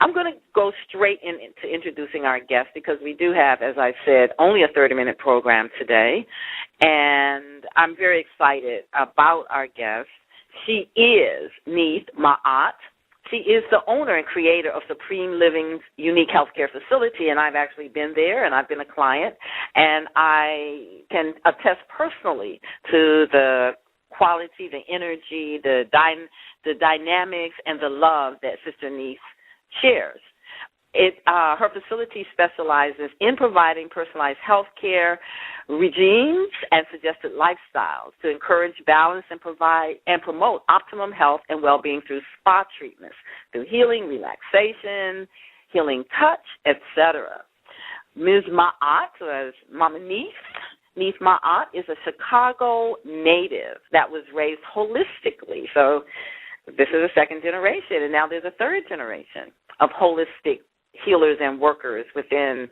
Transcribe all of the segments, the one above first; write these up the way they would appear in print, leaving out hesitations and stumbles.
I'm going to go straight into introducing our guest because we do have, as I said, only a 30-minute program today, and I'm very excited about our guest. She is Neith Ma'at. She is the owner and creator of Supreme Living's unique healthcare facility, and I've actually been there, and I've been a client, and I can attest personally to the quality, the energy, the dynamics, and the love that Sister Neith shares. Her facility specializes in providing personalized health care regimes and suggested lifestyles to encourage balance and provide and promote optimum health and well-being through spa treatments, through healing, relaxation, healing touch, etc. Ms. Ma'at, Mama Neith Ma'at is a Chicago native that was raised holistically. So this is a second generation, and now there's a third generation of holistic healers and workers within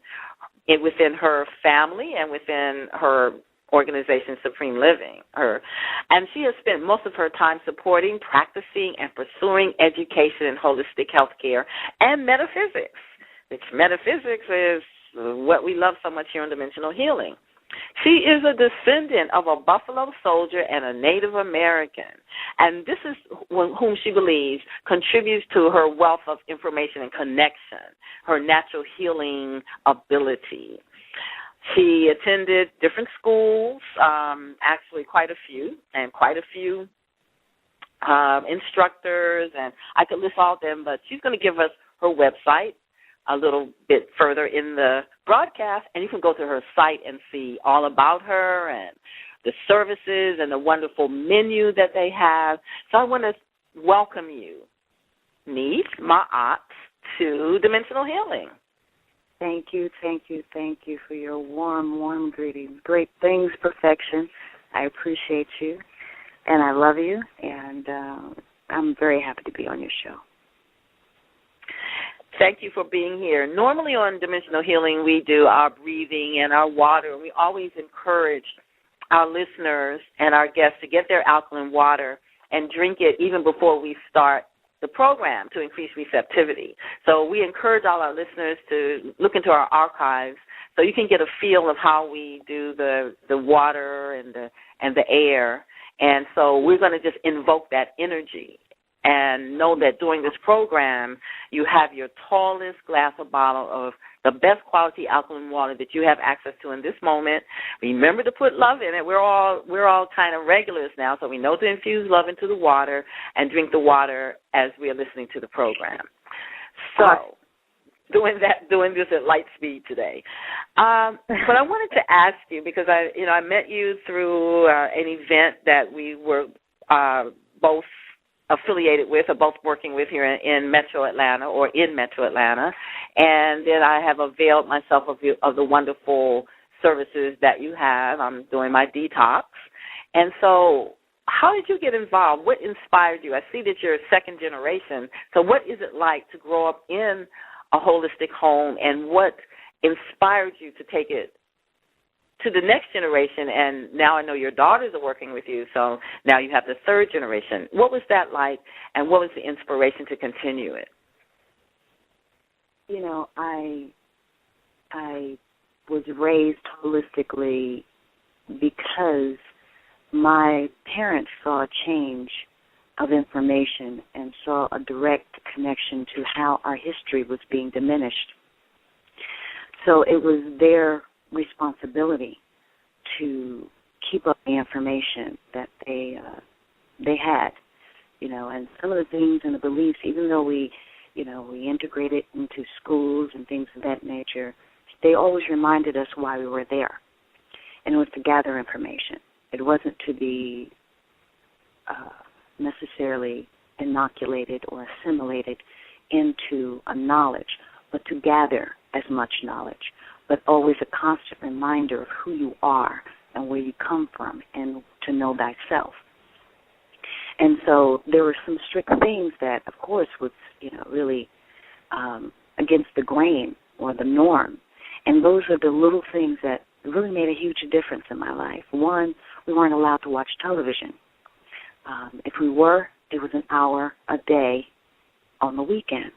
her family and within her organization, Supreme Living. And she has spent most of her time supporting, practicing, and pursuing education in holistic healthcare and metaphysics, which metaphysics is what we love so much here in Dimensional Healing. She is a descendant of a Buffalo soldier and a Native American, and this is whom she believes contributes to her wealth of information and connection, her natural healing ability. She attended different schools, actually quite a few instructors, and I could list all of them, but she's going to give us her website a little bit further in the broadcast, and you can go to her site and see all about her and the services and the wonderful menu that they have. So I want to welcome you, Neith Ma'at, to Dimensional Healing. Thank you for your warm greetings. Great things, perfection. I appreciate you, and I love you, and I'm very happy to be on your show. Thank you for being here. Normally on Dimensional Healing, we do our breathing and our water, and we always encourage our listeners and our guests to get their alkaline water and drink it even before we start the program to increase receptivity. So we encourage all our listeners to look into our archives so you can get a feel of how we do the water and the air. And so we're going to just invoke that energy. And know that during this program, you have your tallest glass or bottle of the best quality alkaline water that you have access to in this moment. Remember to put love in it. We're all kind of regulars now, so we know to infuse love into the water and drink the water as we are listening to the program. So, doing this at light speed today. But I wanted to ask you, because I met you through an event that we were both affiliated with or both working with here in Metro Atlanta, and then I have availed myself of the wonderful services that you have. I'm doing my detox. And so how did you get involved? What inspired you? I see that you're a second generation. So what is it like to grow up in a holistic home, and what inspired you to take it to the next generation? And now I know your daughters are working with you, so now you have the third generation. What was that like, and what was the inspiration to continue it? You know, I was raised holistically because my parents saw a change of information and saw a direct connection to how our history was being diminished. So it was their responsibility to keep up the information that they had, and some of the things and the beliefs, even though we integrated into schools and things of that nature, they always reminded us why we were there, and it was to gather information. It wasn't to be necessarily inoculated or assimilated into a knowledge, but to gather as much knowledge, but always a constant reminder of who you are and where you come from, and to know thyself. And so there were some strict things that, of course, was really against the grain or the norm. And those are the little things that really made a huge difference in my life. One, we weren't allowed to watch television. If we were, it was an hour a day on the weekend.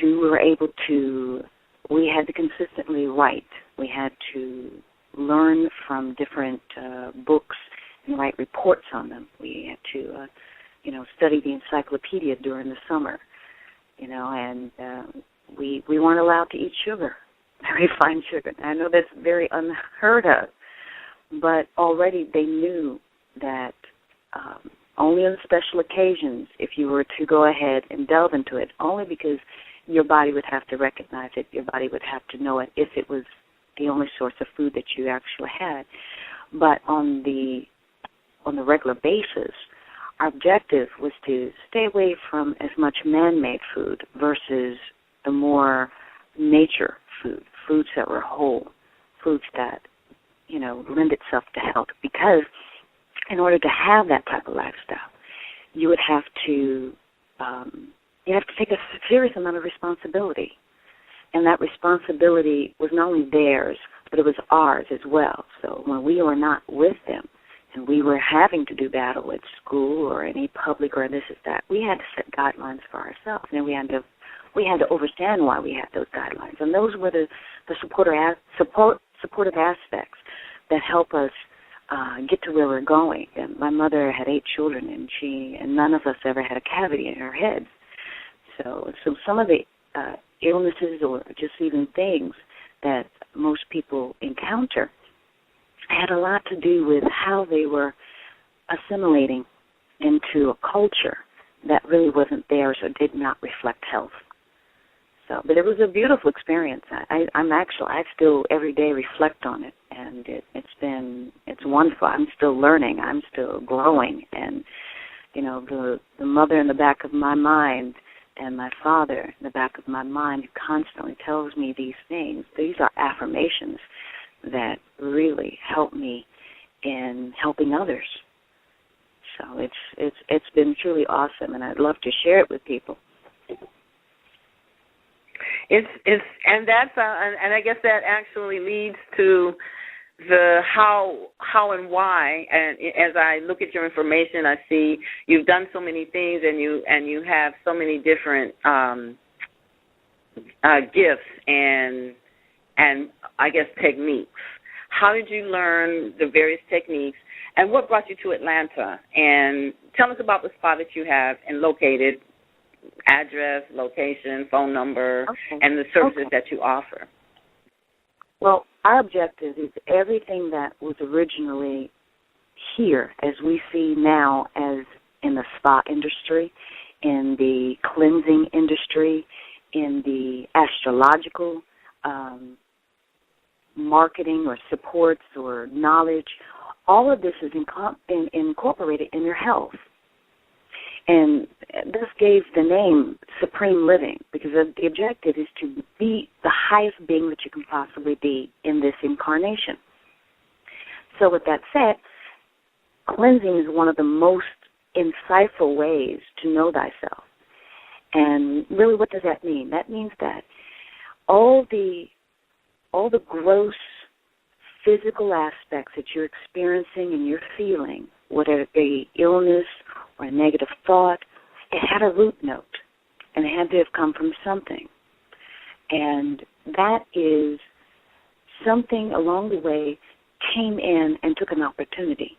Two, we had to consistently write. We had to learn from different books and write reports on them. We had to, study the encyclopedia during the summer, and we weren't allowed to eat sugar, refined sugar. I know that's very unheard of, but already they knew that only on special occasions, if you were to go ahead and delve into it, only because your body would have to recognize it, your body would have to know it if it was the only source of food that you actually had. But on the regular basis, our objective was to stay away from as much man-made food versus the more nature food, foods that were whole, foods that, lend itself to health. Because in order to have that type of lifestyle, you would have to take a serious amount of responsibility. And that responsibility was not only theirs, but it was ours as well. So when we were not with them and we were having to do battle at school or any public or this or that, we had to set guidelines for ourselves. And we had to understand why we had those guidelines. And those were the supportive aspects that help us get to where we're going. And my mother had 8 children, and none of us ever had a cavity in our heads. So some of the illnesses or just even things that most people encounter had a lot to do with how they were assimilating into a culture that really wasn't theirs or did not reflect health. So, but it was a beautiful experience. I still every day reflect on it, and it's wonderful. I'm still learning. I'm still growing, and the mother in the back of my mind and my father in the back of my mind constantly tells me these things. These are affirmations that really help me in helping others. So it's been truly awesome, and I'd love to share it with people. And I guess that actually leads to the how and why. And as I look at your information, I see you've done so many things, and you have so many different gifts and I guess techniques. How did you learn the various techniques, and what brought you to Atlanta? And tell us about the spa that you have and located. Address, location, phone number, and the services that you offer. Well, our objective is everything that was originally here, as we see now as in the spa industry, in the cleansing industry, in the astrological marketing or supports or knowledge. All of this is incorporated in your health. And this gave the name Supreme Living, because the objective is to be the highest being that you can possibly be in this incarnation. So with that said, cleansing is one of the most insightful ways to know thyself. And really, what does that mean? That means that all the gross physical aspects that you're experiencing and you're feeling, whether it be illness or a negative thought, it had a root note, and it had to have come from something. And that is something along the way came in and took an opportunity.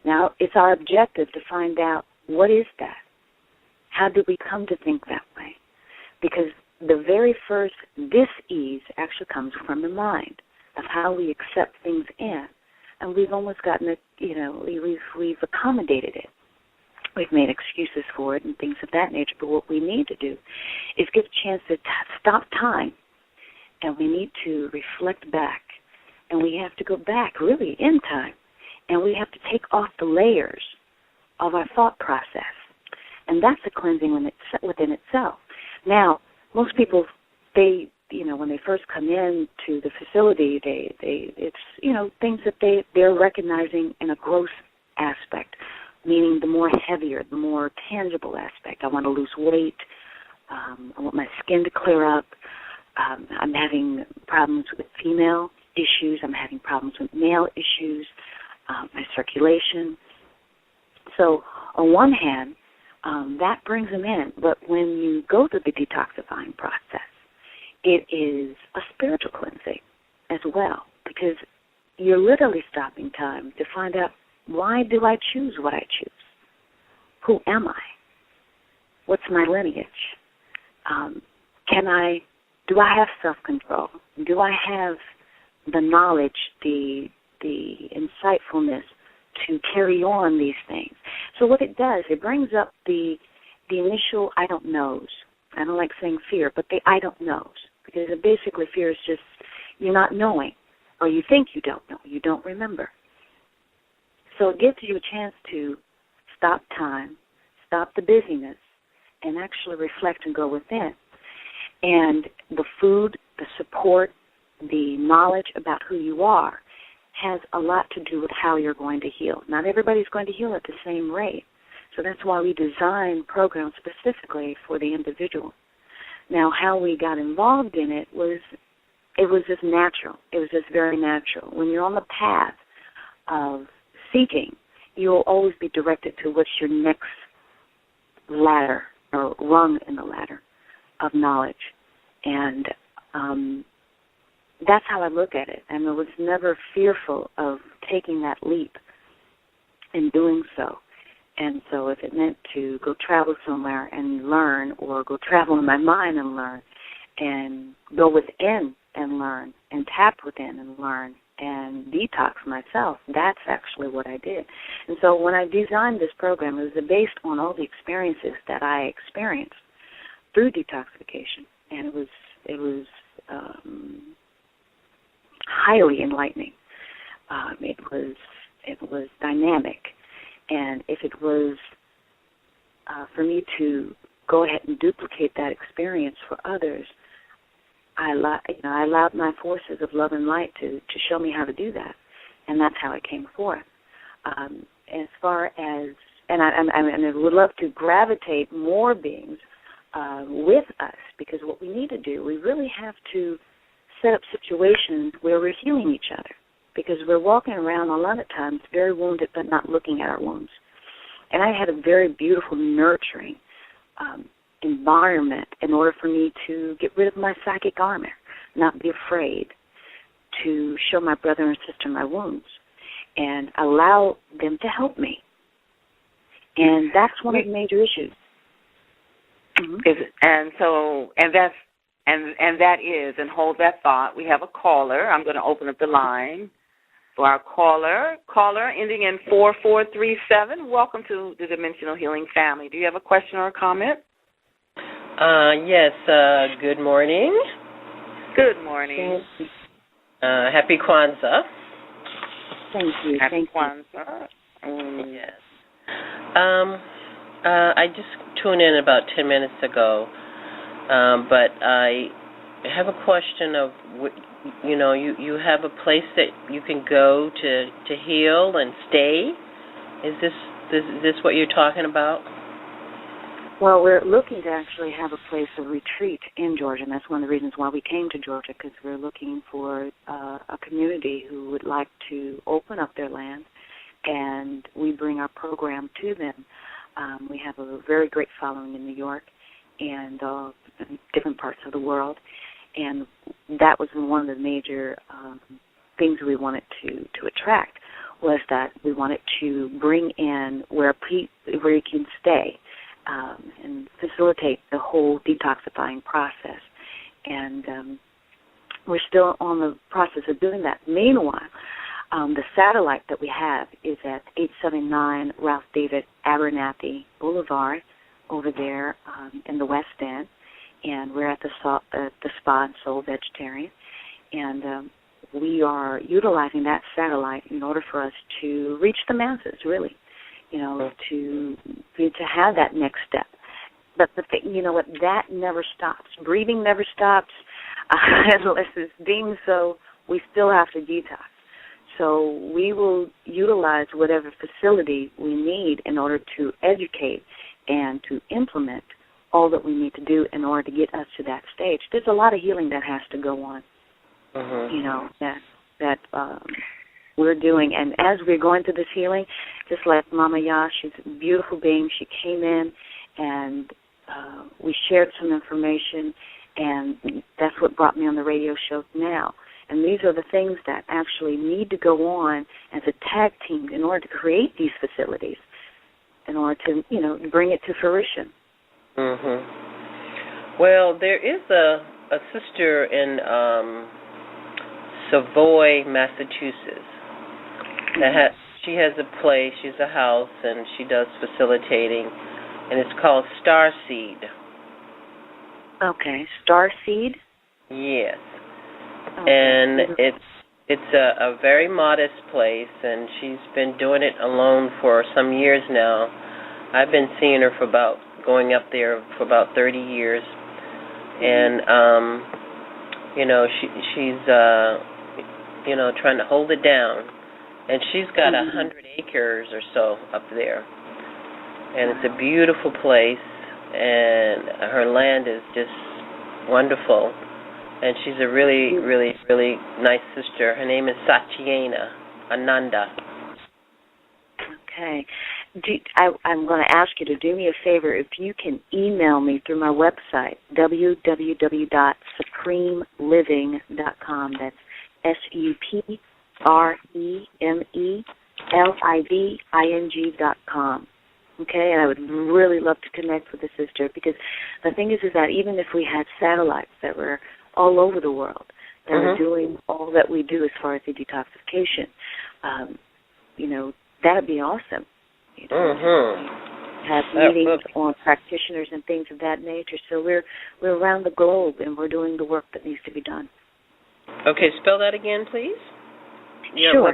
Now, it's our objective to find out, what is that? How did we come to think that way? Because the very first dis-ease actually comes from the mind, of how we accept things in. And we've almost gotten it, we've accommodated it. We've made excuses for it and things of that nature. But what we need to do is give a chance to stop time, and we need to reflect back. And we have to go back, really, in time. And we have to take off the layers of our thought process. And that's a cleansing within itself. Now, most people, when they first come into the facility, it's things that they're recognizing in a gross aspect, meaning the more heavier, the more tangible aspect. I want to lose weight. I want my skin to clear up. I'm having problems with female issues. I'm having problems with male issues, my circulation. So on one hand, that brings them in. But when you go through the detoxifying process, it is a spiritual cleansing as well, because you're literally stopping time to find out, why do I choose what I choose? Who am I? What's my lineage? Do I have self-control? Do I have the knowledge, the insightfulness to carry on these things? So what it does, it brings up the initial I don't knows. I don't like saying fear, but the I don't knows, because basically fear is just you're not knowing, or you think you don't know, you don't remember. So it gives you a chance to stop time, stop the busyness, and actually reflect and go within. And the food, the support, the knowledge about who you are has a lot to do with how you're going to heal. Not everybody's going to heal at the same rate. So that's why we design programs specifically for the individual. Now, how we got involved in it was just natural. It was just very natural. When you're on the path of seeking, you'll always be directed to what's your next ladder or rung in the ladder of knowledge. And that's how I look at it. And I was never fearful of taking that leap and doing so. And so if it meant to go travel somewhere and learn, or go travel in my mind and learn, and go within and learn, and tap within and learn, and detox myself, that's actually what I did. And so when I designed this program, it was based on all the experiences that I experienced through detoxification, and it was highly enlightening. It was dynamic, and if it was for me to go ahead and duplicate that experience for others, I allowed my forces of love and light to show me how to do that, and that's how it came forth. As far as, and I would love to gravitate more beings with us, because what we need to do, we really have to set up situations where we're healing each other, because we're walking around a lot of times very wounded but not looking at our wounds. And I had a very beautiful, nurturing environment in order for me to get rid of my psychic armor, not be afraid to show my brother and sister my wounds, and allow them to help me. And that's one of the major issues. Mm-hmm. And hold that thought. We have a caller. I'm going to open up the line for our caller ending in 4437. Welcome to the Dimensional Healing family. Do you have a question or a comment? Yes, good morning. Good morning. Happy Kwanzaa. Thank you. Happy Kwanzaa. Yes. I just tuned in about 10 minutes ago, but I have a question of, you have a place that you can go to heal and stay. Is this what you're talking about? Well, we're looking to actually have a place of retreat in Georgia, and that's one of the reasons why we came to Georgia, because we're looking for a community who would like to open up their land, and we bring our program to them. We have a very great following in New York and different parts of the world, and that was one of the major things we wanted to attract, was that we wanted to bring in where you can stay, and facilitate the whole detoxifying process. And we're still on the process of doing that. Meanwhile, the satellite that we have is at 879 Ralph David Abernathy Boulevard over there in the West End, and we're at the Spa and Soul Vegetarian. And we are utilizing that satellite in order for us to reach the masses, really. To have that next step. But the thing, what, that never stops. Breathing never stops. Unless it's deemed so, we still have to detox. So we will utilize whatever facility we need in order to educate and to implement all that we need to do in order to get us to that stage. There's a lot of healing that has to go on, that we're doing. And as we're going through this healing, just like Mama Ya, she's a beautiful being. She came in and we shared some information, and that's what brought me on the radio show now. And these are the things that actually need to go on as a tag team in order to create these facilities, in order to, bring it to fruition. Well, there is a sister in Savoy, Massachusetts. She has a place, she has a house, and she does facilitating, and it's called Starseed. Okay, Starseed? Yes. Okay. And it's a very modest place, and she's been doing it alone for some years now. I've been seeing her going up there for about 30 years. And, she's, trying to hold it down. And she's got 100 acres or so up there. And it's a beautiful place, and her land is just wonderful. And she's a really, really, really nice sister. Her name is Satyena Ananda. Okay. I'm going to ask you to do me a favor. If you can email me through my website, www.supremeliving.com. That's SUPREMELIVING.com. Okay, and I would really love to connect with the sister, because the thing is that even if we had satellites that were all over the world that are doing all that we do as far as the detoxification, that'd be awesome. Have meetings on practitioners and things of that nature. So we're around the globe, and we're doing the work that needs to be done. Okay, spell that again, please. Sure.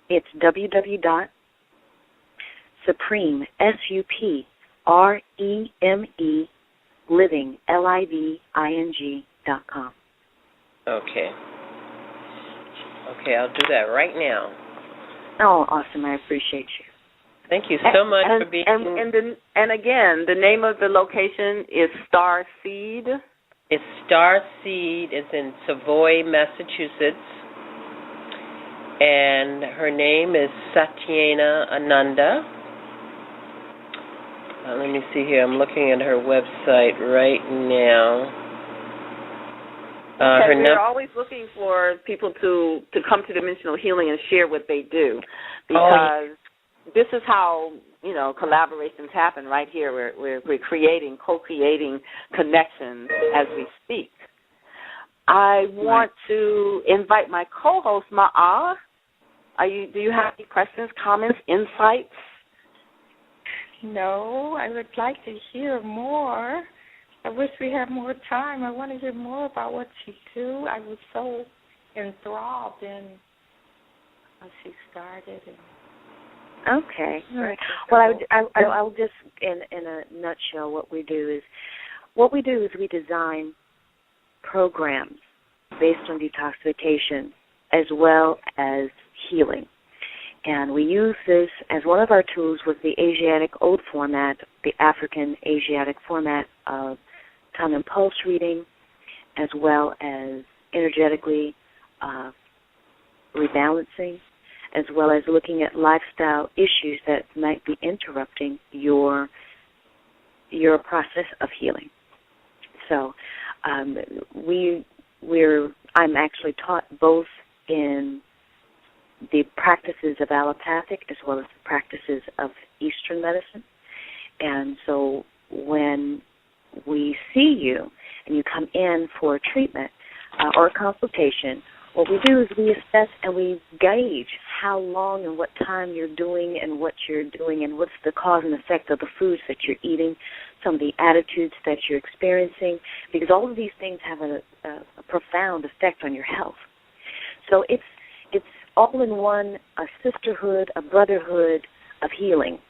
It's www.supreme, SUPREME, living, LIVING.com. Okay. Okay, I'll do that right now. Oh, awesome. I appreciate you. Thank you so much for being... And again, the name of the location is Starseed. It's Starseed. It's in Savoy, Massachusetts. And her name is Satyena Ananda. Let me see here. I'm looking at her website right now. We're always looking for people to come to Dimensional Healing and share what they do, because this is how collaborations happen right here. We're co-creating connections as we speak. I want to invite my co-host Ma'a. Do you have any questions, comments, insights? No, I would like to hear more. I wish we had more time. I want to hear more about what you do. I was so enthralled in how she started. Okay. Right. Well, I'll just, in a nutshell, what we do is we design programs based on detoxification as well as healing. And we use this as one of our tools with the Asiatic old format, the African Asiatic format of tongue and pulse reading, as well as energetically rebalancing, as well as looking at lifestyle issues that might be interrupting your process of healing. So I'm actually taught both in the practices of allopathic as well as the practices of Eastern medicine. And so when we see you and you come in for a treatment or a consultation, what we do is we assess and we gauge how long and what time you're doing and what you're doing and what's the cause and effect of the foods that you're eating, some of the attitudes that you're experiencing, because all of these things have a profound effect on your health. So it's all in one, a sisterhood, a brotherhood of healing,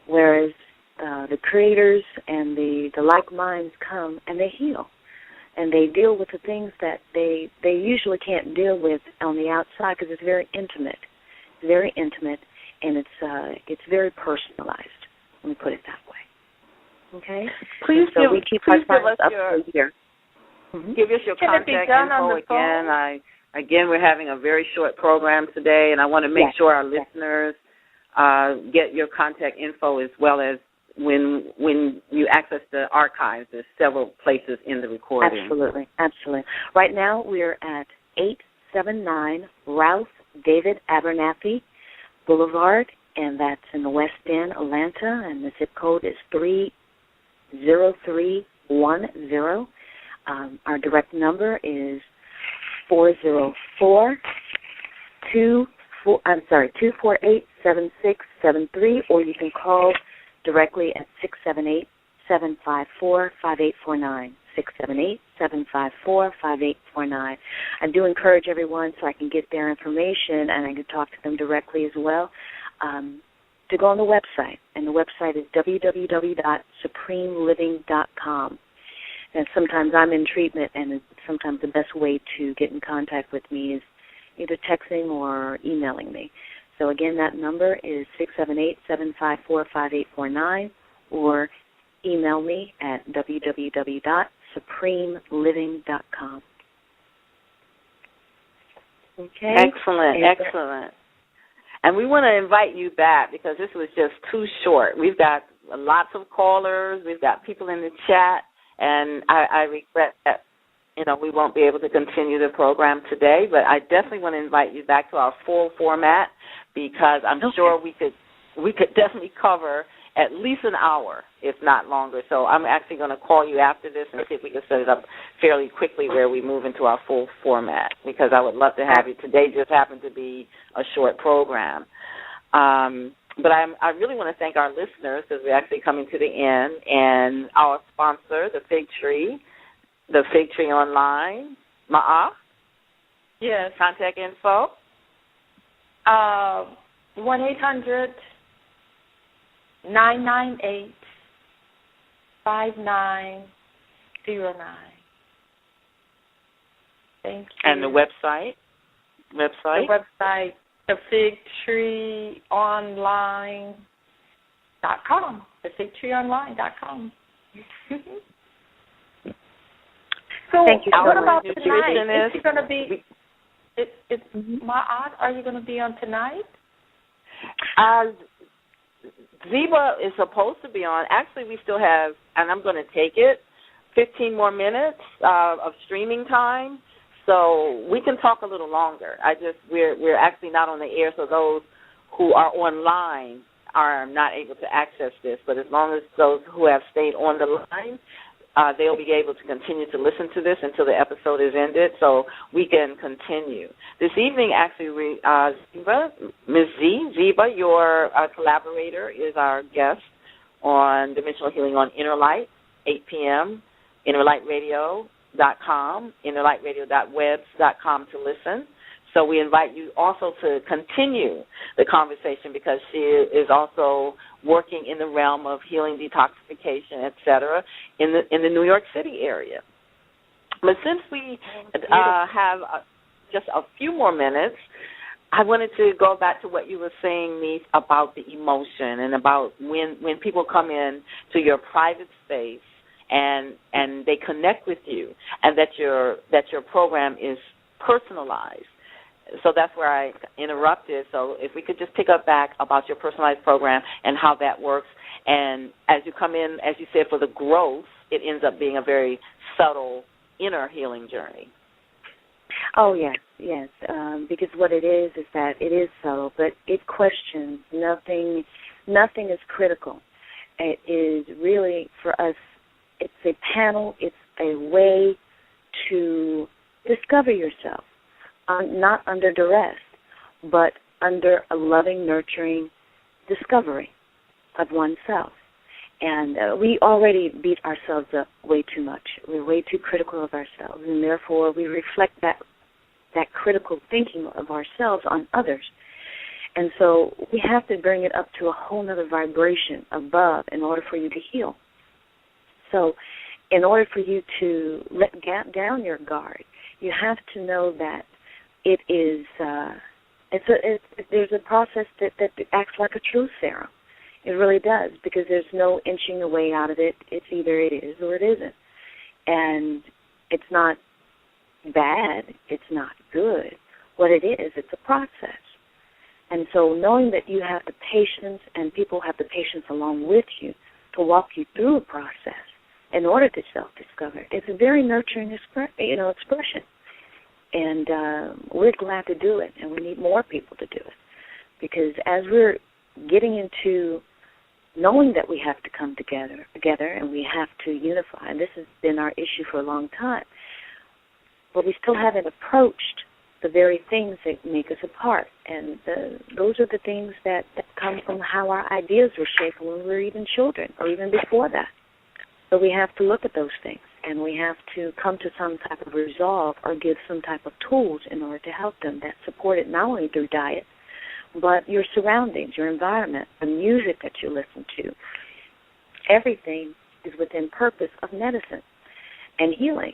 whereas the creators and the like minds come and they heal. And they deal with the things that they usually can't deal with on the outside, because it's very intimate. It's very intimate, and it's very personalized. Let me put it that way. Okay? Please we keep our clients up for a year. Give us your contact info again. Again, we're having a very short program today, and I want to make sure our listeners get your contact info as well as when you access the archives, there's several places in the recording. Absolutely. Right now we're at 879 Ralph David Abernathy Boulevard, and that's in the West End, Atlanta, and the zip code is 30310. Our direct number is 248-7673, or you can call directly at 678-754-5849. 678-754-5849. I do encourage everyone, so I can get their information and I can talk to them directly as well, to go on the website. And the website is www.supremeliving.com. And sometimes I'm in treatment, and sometimes the best way to get in contact with me is either texting or emailing me. So again, that number is 678-754-5849, or email me at www.supremeliving.com. Okay? Excellent. And we want to invite you back because this was just too short. We've got lots of callers. We've got people in the chat. And I regret that, we won't be able to continue the program today, but I definitely want to invite you back to our full format because I'm sure we could definitely cover at least an hour, if not longer. So I'm actually going to call you after this and see if we can set it up fairly quickly where we move into our full format, because I would love to have you. Today just happened to be a short program. But I really want to thank our listeners because we're actually coming to the end, and our sponsor, the Fig Tree Online. Ma'a? Yes. Contact info? 1-800-998-5909. Thank you. And the website? The website, thefigtreeonline.com. Thefigtreeonline.com. So thank you. what about tonight? Is he going to be? Ma'at, are you going to be on tonight? Zeba is supposed to be on. Actually, we still have, and I'm going to take it, 15 more minutes of streaming time. So we can talk a little longer. We're actually not on the air, so those who are online are not able to access this. But as long as those who have stayed on the line, they'll be able to continue to listen to this until the episode is ended, so we can continue. This evening, actually, Ms. Zeba, your collaborator, is our guest on Dimensional Healing on Inner Light, 8 p.m., innerlightradio.com, innerlightradio.webs.com to listen. So we invite you also to continue the conversation because she is also working in the realm of healing, detoxification, et cetera, in the New York City area. But since we have just a few more minutes, I wanted to go back to what you were saying, Niece, about the emotion and about when people come in to your private space and they connect with you, and that your program is personalized. So that's where I interrupted. So if we could just pick up back about your personalized program and how that works. And as you come in, as you said, for the growth, it ends up being a very subtle inner healing journey. Oh, yes. Because what it is that it is subtle, but it questions nothing. Nothing is critical. It is really, for us, it's a panel. It's a way to discover yourself. Not under duress, but under a loving, nurturing discovery of oneself. And we already beat ourselves up way too much. We're way too critical of ourselves, and therefore we reflect that critical thinking of ourselves on others. And so we have to bring it up to a whole other vibration above in order for you to heal. So in order for you to let down your guard, you have to know that it is there's a process that acts like a truth serum. It really does, because there's no inching away out of it. It's either it is or it isn't. And it's not bad. It's not good. What it is, it's a process. And so knowing that you have the patience and people have the patience along with you to walk you through a process in order to self-discover. It's a very nurturing expression. And we're glad to do it, and we need more people to do it. Because as we're getting into knowing that we have to come together and we have to unify, and this has been our issue for a long time, but we still haven't approached the very things that make us apart. And those are the things that come from how our ideas were shaped when we were even children or even before that. So we have to look at those things, and we have to come to some type of resolve or give some type of tools in order to help them that support it not only through diet, but your surroundings, your environment, the music that you listen to. Everything is within purpose of medicine and healing.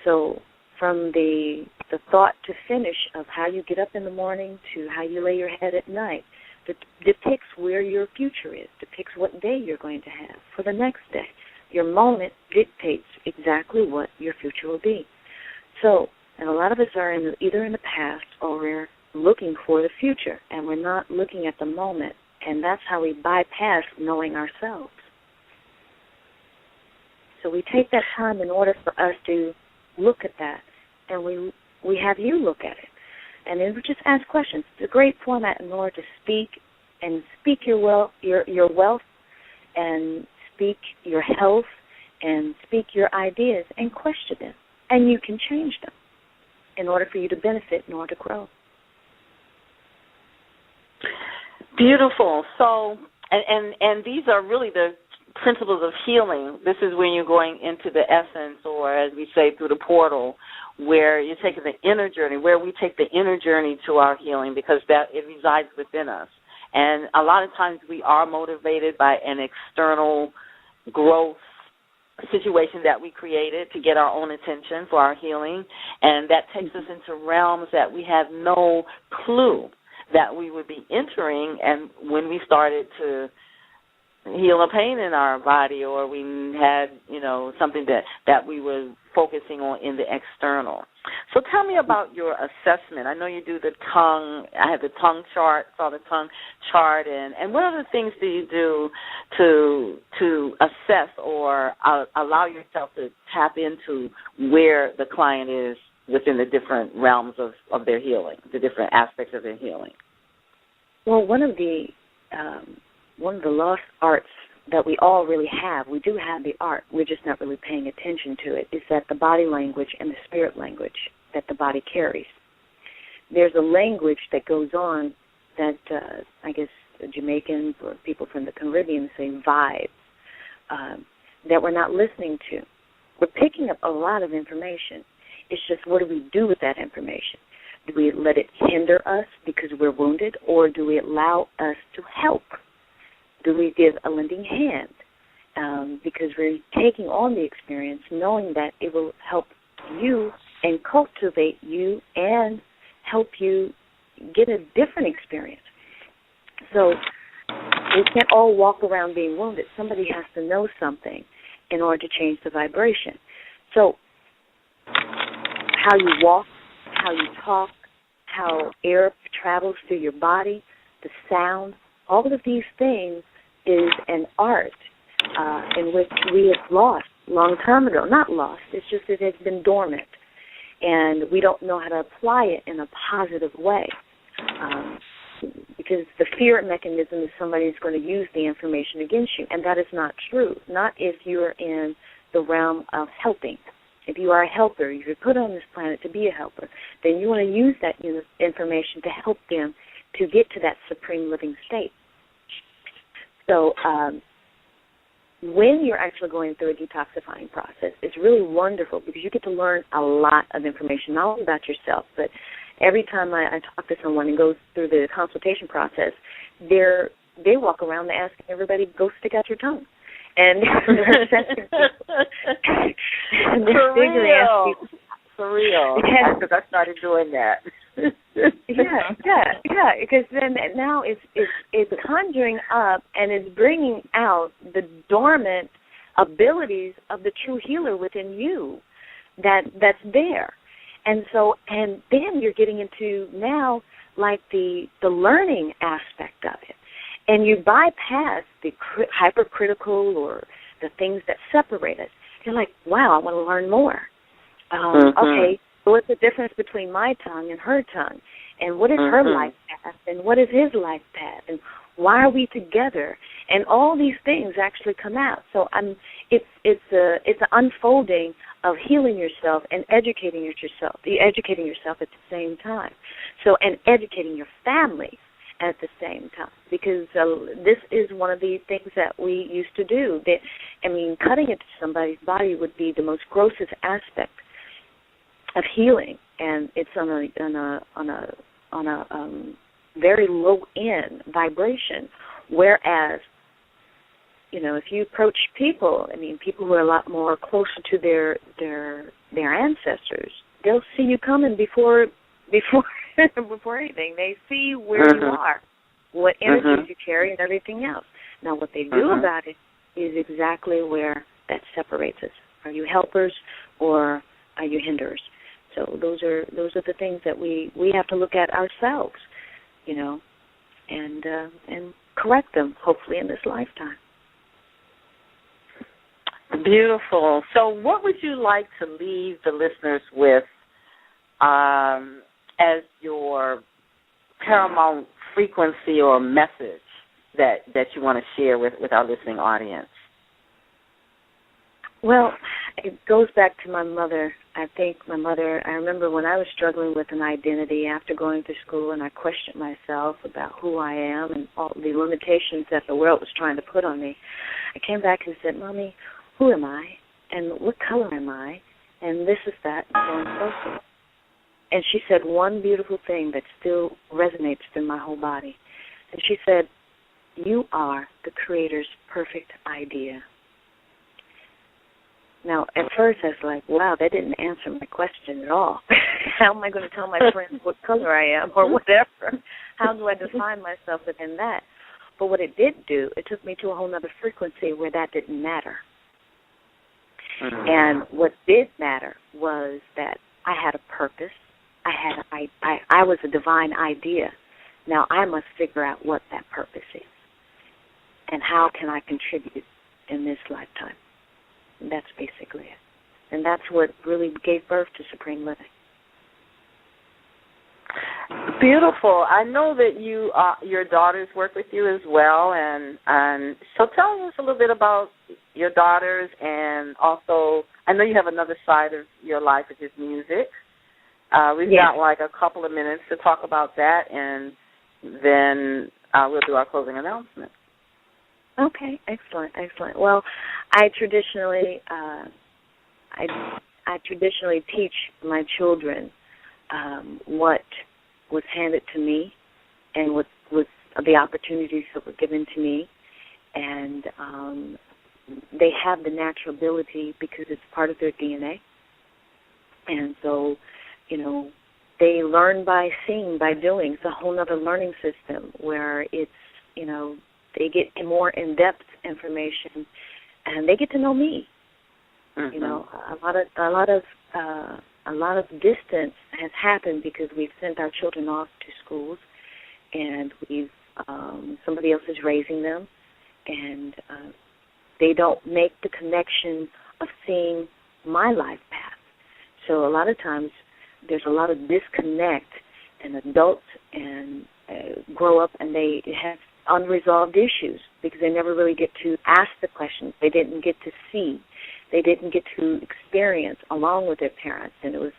So from the thought to finish of how you get up in the morning to how you lay your head at night, depicts where your future is, depicts what day you're going to have for the next day. Your moment dictates exactly what your future will be. So, and a lot of us are either in the past or we're looking for the future, and we're not looking at the moment, and that's how we bypass knowing ourselves. So we take that time in order for us to look at that, and we have you look at it. And then we just ask questions. It's a great format in order to speak your wealth and speak your health and speak your ideas and question them. And you can change them in order for you to benefit, in order to grow. Beautiful. So, and these are really the principles of healing. This is when you're going into the essence, or as we say, through the portal, where you're taking the inner journey, where we take the inner journey to our healing, because that it resides within us. And a lot of times we are motivated by an external growth situation that we created to get our own attention for our healing, and that takes us into realms that we had no clue that we would be entering. And when we started to heal a pain in our body, or we had, something that we were focusing on in the external. So tell me about your assessment. I know you do the tongue. I had the tongue chart, saw the tongue chart, and what other things do you do to assess or allow yourself to tap into where the client is within the different realms of their healing, the different aspects of their healing? Well, one of the lost arts that we all really have, we do have the art, we're just not really paying attention to it, is that the body language and the spirit language that the body carries. There's a language that goes on that I guess Jamaicans or people from the Caribbean say vibes, that we're not listening to. We're picking up a lot of information. It's just, what do we do with that information? Do we let it hinder us because we're wounded, or do we allow us to help? Do we give a lending hand because we're taking on the experience, knowing that it will help you and cultivate you and help you get a different experience? So we can't all walk around being wounded. Somebody has to know something in order to change the vibration. So how you walk, how you talk, how air travels through your body, the sound, all of these things is an art in which we have lost long time ago. Not lost, it's just that it's been dormant, and we don't know how to apply it in a positive way, because the fear mechanism is somebody's going to use the information against you, and that is not true, not if you're in the realm of helping. If you are a helper, if you're put on this planet to be a helper, then you want to use that information to help them to get to that supreme living state. So when you're actually going through a detoxifying process, it's really wonderful because you get to learn a lot of information, not only about yourself, but every time I talk to someone and go through the consultation process, they walk around asking everybody, go stick out your tongue. And they're assessing people. And they're For real. Because I started doing that. Yeah. Because then now it's conjuring up and it's bringing out the dormant abilities of the true healer within you that's there. And then you're getting into now like the learning aspect of it. And you bypass the hypercritical or the things that separate us. You're like, wow, I want to learn more. Okay, so what's the difference between my tongue and her tongue? And what is her life path? And what is his life path? And why are we together? And all these things actually come out. So it's an unfolding of healing yourself and educating yourself at the same time. So, and educating your family at the same time, because this is one of the things that we used to do. Cutting into somebody's body would be the most grossest aspect of healing, and it's on a very low end vibration. Whereas, if you approach people, people who are a lot more closer to their ancestors, they'll see you coming before anything. They see where you are, what energies you carry, and everything else. Now, what they do about it is exactly where that separates us. Are you helpers or are you hinderers? So those are the things that we have to look at ourselves, and correct them, hopefully, in this lifetime. Beautiful. So what would you like to leave the listeners with as your paramount frequency or message that you want to share with our listening audience? Well, it goes back to my mother. I remember when I was struggling with an identity after going to school, and I questioned myself about who I am and all the limitations that the world was trying to put on me. I came back and said, Mommy, who am I? And what color am I? And this is that, and so on and so forth. And she said one beautiful thing that still resonates through my whole body. And she said, you are the Creator's perfect idea. Now, at first I was like, wow, that didn't answer my question at all. How am I going to tell my friends what color I am or whatever? How do I define myself within that? But what it did do, it took me to a whole other frequency where that didn't matter. And what did matter was that I had a purpose. I was a divine idea. Now I must figure out what that purpose is and how can I contribute in this lifetime. And that's basically it. And that's what really gave birth to Supreme Living. Beautiful. I know that your daughters work with you as well, and so tell us a little bit about your daughters, and also I know you have another side of your life, which is music. We've got like a couple of minutes to talk about that, and then we'll do our closing announcement. Okay, excellent. Well, I traditionally teach my children what was handed to me and what was the opportunities that were given to me, and they have the natural ability because it's part of their DNA, and so they learn by seeing, by doing. It's a whole other learning system where it's they get more in-depth information, and they get to know me. A lot of distance has happened because we've sent our children off to schools, and we've somebody else is raising them, and they don't make the connection of seeing my life path. So a lot of times there's a lot of disconnect, and adults grow up and they have unresolved issues because they never really get to ask the questions. They didn't get to see. They didn't get to experience along with their parents, and it was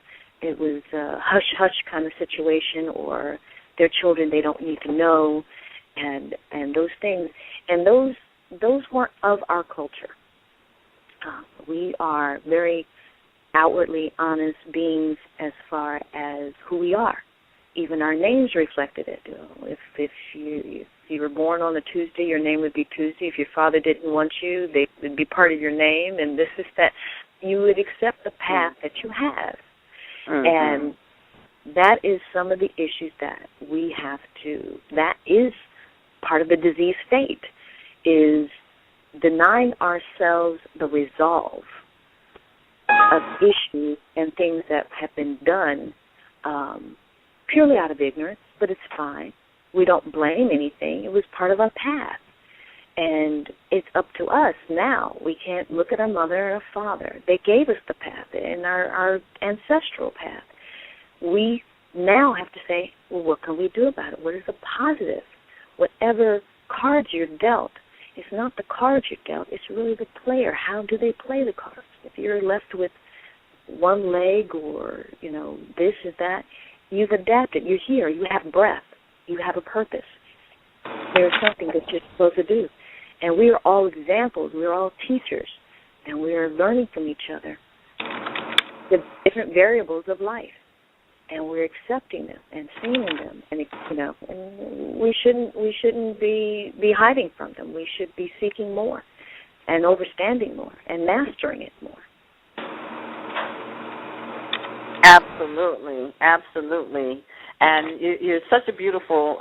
a hush-hush kind of situation, or their children they don't need to know, and those things. And those weren't of our culture. We are very outwardly honest beings as far as who we are. Even our names reflected it. If you were born on a Tuesday, your name would be Tuesday. If your father didn't want you, they would be part of your name, and this is that. You would accept the path that you have. And that is some of the issues that we have to, that is part of the disease state, is denying ourselves the resolve of issues and things that have been done purely out of ignorance, but it's fine. We don't blame anything. It was part of our path. And it's up to us now. We can't look at our mother or father. They gave us the path and our ancestral path. We now have to say, well, what can we do about it? What is the positive? Whatever cards you're dealt, it's not the cards you're dealt. It's really the player. How do they play the cards? If you're left with one leg or, this is that, you've adapted. You're here. You have breath. You have a purpose. There's something that you're supposed to do. And we are all examples. We're all teachers. And we're learning from each other the different variables of life. And we're accepting them and seeing them. And, and we shouldn't be hiding from them. We should be seeking more and understanding more and mastering it more. Absolutely, absolutely. And you're such a beautiful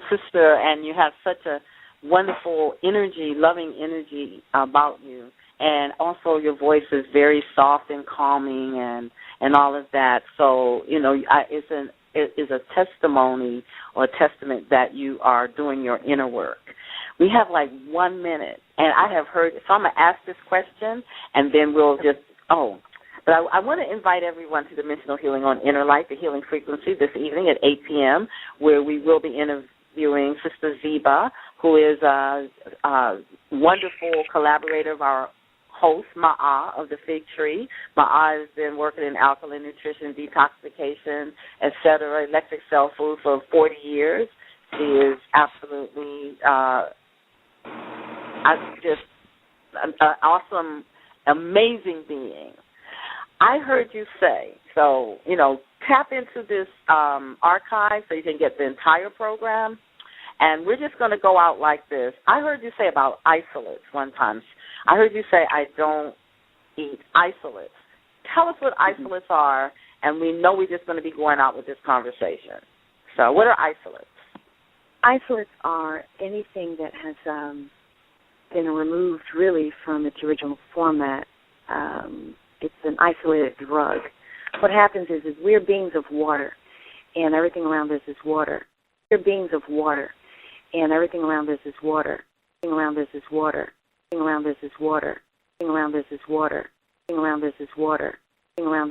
sister, and you have such a wonderful energy, loving energy about you. And also your voice is very soft and calming and all of that. So, it's a testimony or a testament that you are doing your inner work. We have like 1 minute, and I have heard, so I'm going to ask this question, and then we'll just, But I want to invite everyone to Dimensional Healing on Inner Light, the Healing Frequency, this evening at 8 p.m., where we will be interviewing Sister Zeba, who is a wonderful collaborator of our host, Ma'a, of the Fig Tree. Ma'a has been working in alkaline nutrition, detoxification, etc., electric cell food for 40 years. She is absolutely an awesome, amazing being. I heard you say, tap into this archive so you can get the entire program, and we're just going to go out like this. I heard you say about isolates one time. I heard you say, I don't eat isolates. Tell us what isolates are, and we know we're just going to be going out with this conversation. So what are isolates? Isolates are anything that has been removed really from its original format. It's an isolated drug. What happens is we're beings of water, and everything around us is water. We're beings of water, and everything around us is water. Everything around us is water. Everything around us is water. Everything around us is water. Everything around us is water. Everything around